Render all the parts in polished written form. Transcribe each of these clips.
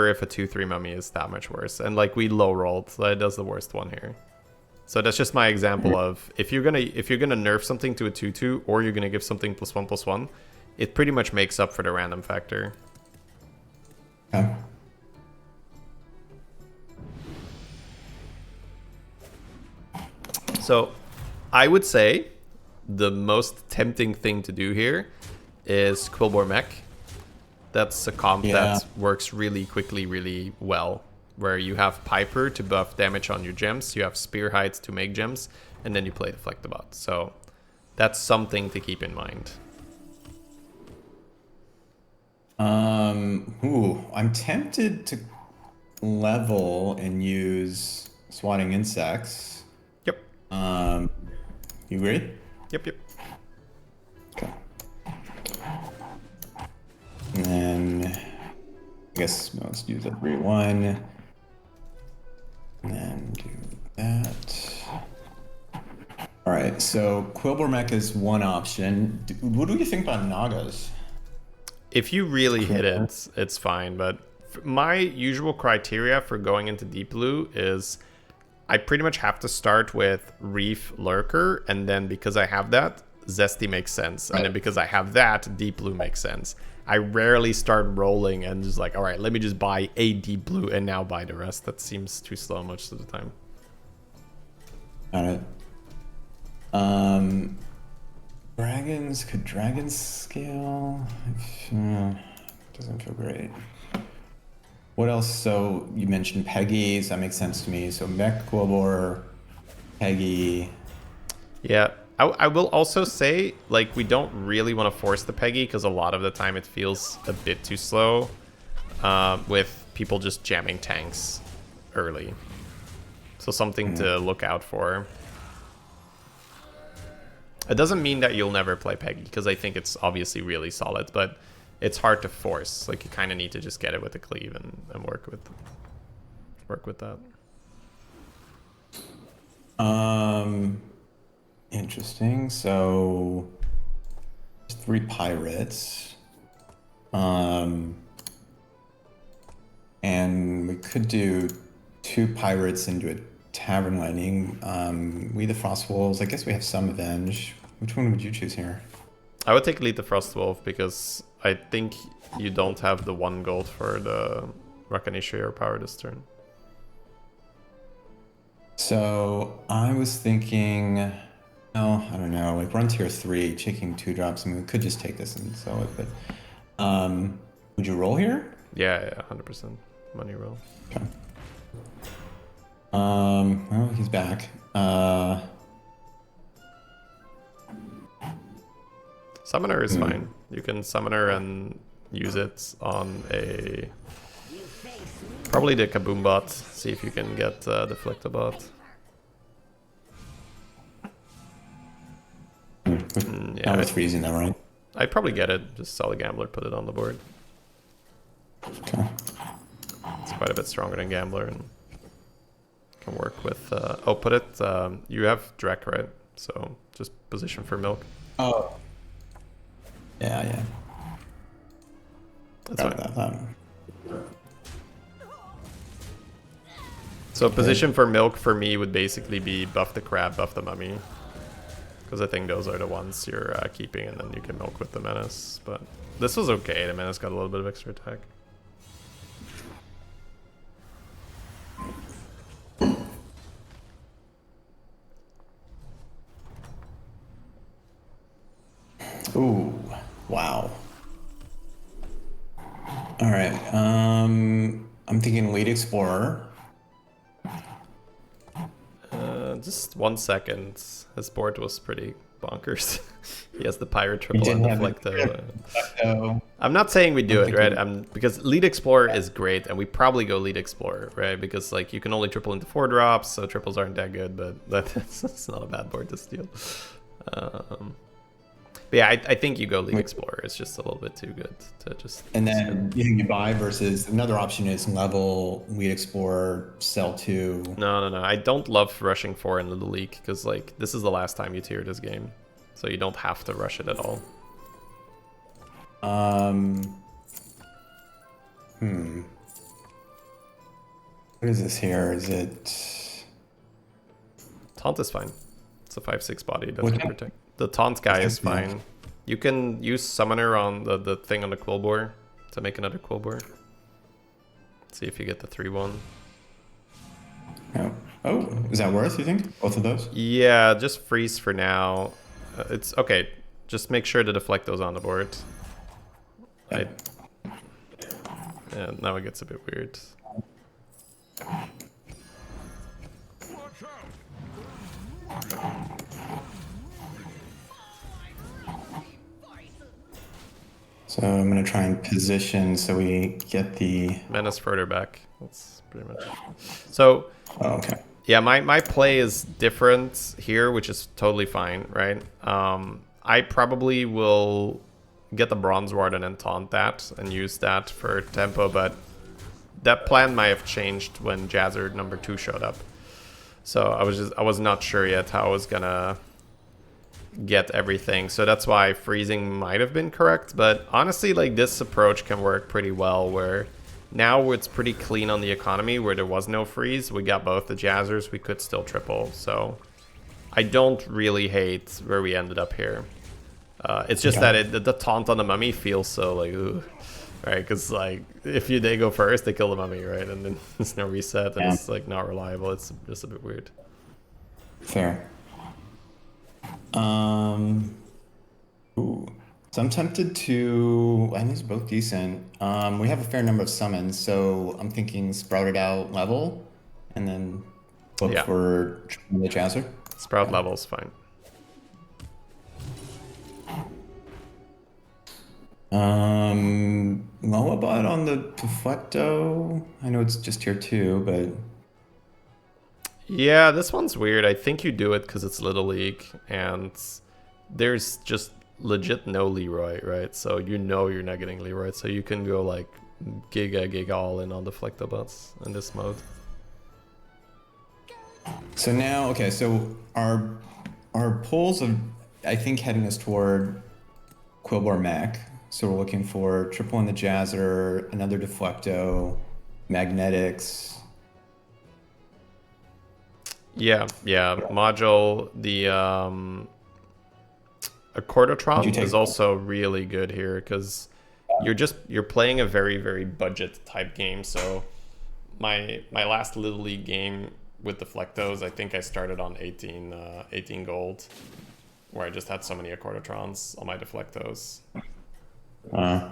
sure if a 2/3 mummy is that much worse. And like we low rolled, so that does the worst one here. So that's just my example of if you're gonna nerf something to a 2/2 or you're gonna give something +1/+1, it pretty much makes up for the random factor. Okay. So I would say the most tempting thing to do here is Quillbore Mech. That's a comp that works really quickly, really well, where you have Piper to buff damage on your gems, you have Spear Height to make gems, and then you play Deflectobot. So that's something to keep in mind. I'm tempted to level and use swatting insects. Yep. You agree? Yep. Okay. And then I guess let's do the 3-1. And then do that. All right, so Quillbore Mech is one option. What do you think about Nagas? If you really hit it, it's fine. But my usual criteria for going into Deep Blue is I pretty much have to start with Reef Lurker, and then because I have that, Zesty makes sense. And then because I have that, Deep Blue makes sense. I rarely start rolling and just like, all right, let me just buy a Deep Blue and now buy the rest. That seems too slow most of the time. Got it. Dragons, could dragons scale? Doesn't feel great. What else? So you mentioned Peggy, so that makes sense to me. So Mech, Quillbore, Peggy. Yeah, I will also say, like, we don't really want to force the Peggy because a lot of the time it feels a bit too slow with people just jamming tanks early. So something to look out for. It doesn't mean that you'll never play Peggy, because I think it's obviously really solid, but it's hard to force. Like, you kind of need to just get it with the cleave and work with that. Interesting. So 3 pirates. And we could do 2 pirates into a tavern lightning. We the Frost Wolves. I guess we have some avenge. Which one would you choose here? I would take Lead the Frost Wolf because I think you don't have the 1 gold for the Rakanishir power this turn. So I was thinking, no, I don't know. Like, run tier 3, checking 2 drops. I mean, we could just take this and sell it, but would you roll here? Yeah, 100% money roll. Okay. Well, he's back. Summoner is fine. You can Summoner and use it on a... probably the Kaboom bot. See if you can get Deflectobot. Yeah, it's freezing though, right? I'd probably get it. Just sell the Gambler, put it on the board. Okay. It's quite a bit stronger than Gambler and can work with... oh, put it... you have Drek, right? So just position for Milk. Oh. Yeah. That's fine. So position for Milk for me would basically be buff the Crab, buff the Mummy. Because I think those are the ones you're keeping, and then you can Milk with the Menace. But this was okay. The Menace got a little bit of extra attack. Ooh, wow. All right. I'm thinking Lead Explorer. Just 1 second. His board was pretty bonkers. He has the Pirate triple and Deflecto. I'm not saying we do it, right? Because Lead Explorer is great, and we probably go Lead Explorer, right? Because like you can only triple into 4 drops, so triples aren't that good, but that's not a bad board to steal. But yeah, I think you go Lead Explorer. It's just a little bit too good to just... And then you think you buy versus another option is level, Lead Explorer, sell 2. No. I don't love rushing 4 in Little League because like this is the last time you tier this game. So you don't have to rush it at all. What is this here? Is it... Taunt is fine. It's a 5/6 body. That's What gonna kind? protect. The taunt guy is Yeah. fine. You can use summoner on the thing on the Quillbore to make another Quillbore. See if you get the 3/1. Oh. Oh, is that worth, you think? Both of those? Yeah, just freeze for now. It's okay. Just make sure to deflect those on the board. Yeah. Yeah, now it gets a bit weird. So I'm gonna try and position so we get the... Menace further back. That's pretty much. So, Oh, okay. yeah, my play is different here, which is totally fine, right? I probably will get the Bronze Warden and taunt that and use that for tempo, but that plan might have changed when Jazzer number 2 showed up. So I was not sure yet how I was gonna get everything. So that's why freezing might have been correct. But honestly, like, this approach can work pretty well where now it's pretty clean on the economy where there was no freeze. We got both the Jazzers. We could still triple. So I don't really hate where we ended up here. It's just that the taunt on the mummy feels so like, ooh, right? Because like if they go first, they kill the mummy, right? And then there's no reset, and it's like not reliable. It's just a bit weird. Fair. Ooh. So I'm tempted to... I think these are both decent. We have a fair number of summons, so I'm thinking sprouted out level, and then look Yeah. for the Jazzer. Sprout level's fine. Lullaby on the Deflecto. I know it's just tier 2, but Yeah, this one's weird. I think you do it because it's Little League, and there's just legit no Leroy, right? So you know you're not getting Leroy, so you can go like giga all in on Deflectobots in this mode. so now, okay, so our pulls are, I think, heading us toward Quillbore Mech. So we're looking for triple in the Jazzer, another Deflecto, Magnetics. Yeah, module, the Accordotron is also really good here because you're playing a very budget type game. So my last Little League game with the Deflectos, I think I started on 18 gold, where I just had so many Accordotrons on my Deflectos. So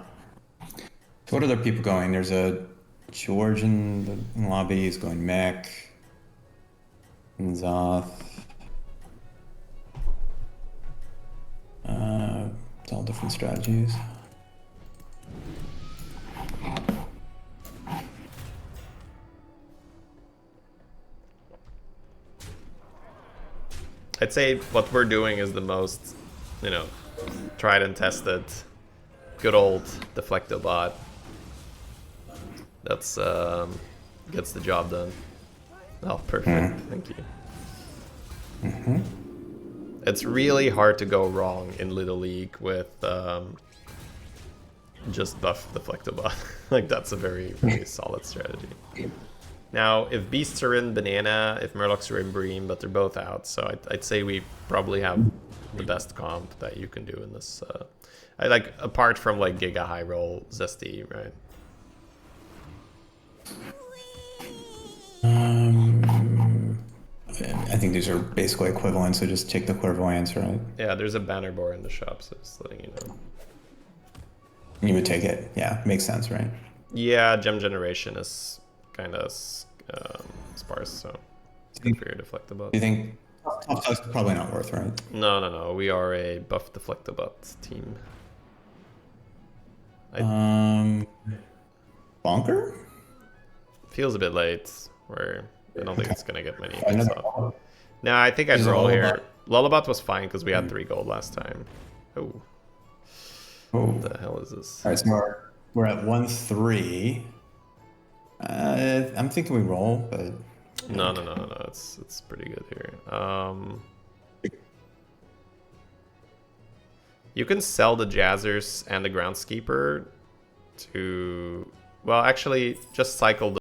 what other people going? There's a George in the lobby. He's going Mech. And Zoth. It's all different strategies. I'd say what we're doing is the most, tried and tested, good old Deflectobot. That's gets the job done. Oh, perfect. Thank you. It's really hard to go wrong in Little League with just buff Deflectobot. Like, that's a very solid strategy. Now, if Beasts are in Banana, if Murlocs are in Bream, but they're both out, so I'd say we probably have the best comp that you can do in this. I like, apart from like Giga High Roll Zesty, right? I think these are basically equivalent, so just take the clairvoyance, right? Yeah, there's a banner board in the shop, so just letting you know. You would take it. Yeah, makes sense, right? Yeah, Gem Generation is kind of sparse, so it's good for your Deflectobot. Do you think Top Tusk's probably not worth, right? No. We are a buff Deflectobot team. Bonker? Feels a bit late, where I don't think it's going to get many hits Another off. No, I think I'd Is it roll Lullabot? here. Lullabot was fine because we had 3 gold last time. Oh, Oh. what the hell is this? All right, so we're at 1-3. I'm thinking we roll, but No. It's pretty good here. You can sell the Jazzers and the Groundskeeper to... Well, actually, just cycle the